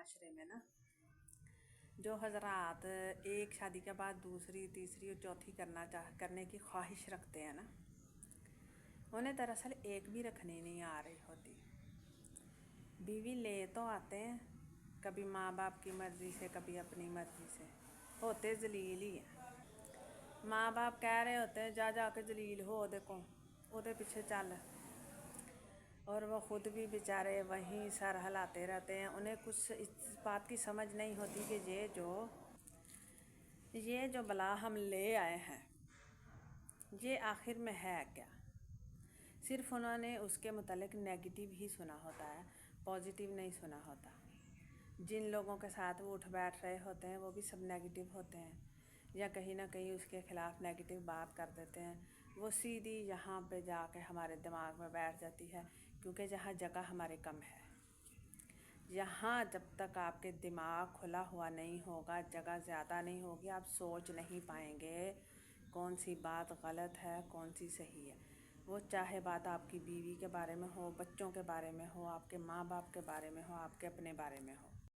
माशरे में ना जो हजरात एक शादी के बाद दूसरी तीसरी और चौथी करने की ख्वाहिश रखते हैं ना, उन्हें दरअसल एक भी रखनी नहीं आ रही होती। बीवी ले तो आते हैं, कभी माँ बाप की मर्ज़ी से कभी अपनी मर्ज़ी से, होते जलील ही हैं। माँ बाप कह रहे होते हैं जा जा के जलील हो, देखो उधर पीछे चल, और वो ख़ुद भी बेचारे वहीं सर हिलाते रहते हैं। उन्हें कुछ इस बात की समझ नहीं होती कि ये जो बला हम ले आए हैं ये आखिर में है क्या। सिर्फ उन्होंने उसके मुतालिक नेगेटिव ही सुना होता है, पॉजिटिव नहीं सुना होता। जिन लोगों के साथ वो उठ बैठ रहे होते हैं वो भी सब नेगेटिव होते हैं, या कहीं ना कहीं उसके ख़िलाफ़ नेगेटिव बात कर देते हैं। वो सीधी यहाँ पे जाके हमारे दिमाग में बैठ जाती है, क्योंकि जहाँ जगह हमारे कम है, यहाँ जब तक आपके दिमाग खुला हुआ नहीं होगा, जगह ज़्यादा नहीं होगी, आप सोच नहीं पाएंगे कौन सी बात गलत है कौन सी सही है। वो चाहे बात आपकी बीवी के बारे में हो, बच्चों के बारे में हो, आपके माँ बाप के बारे में हो, आपके अपने बारे में हो।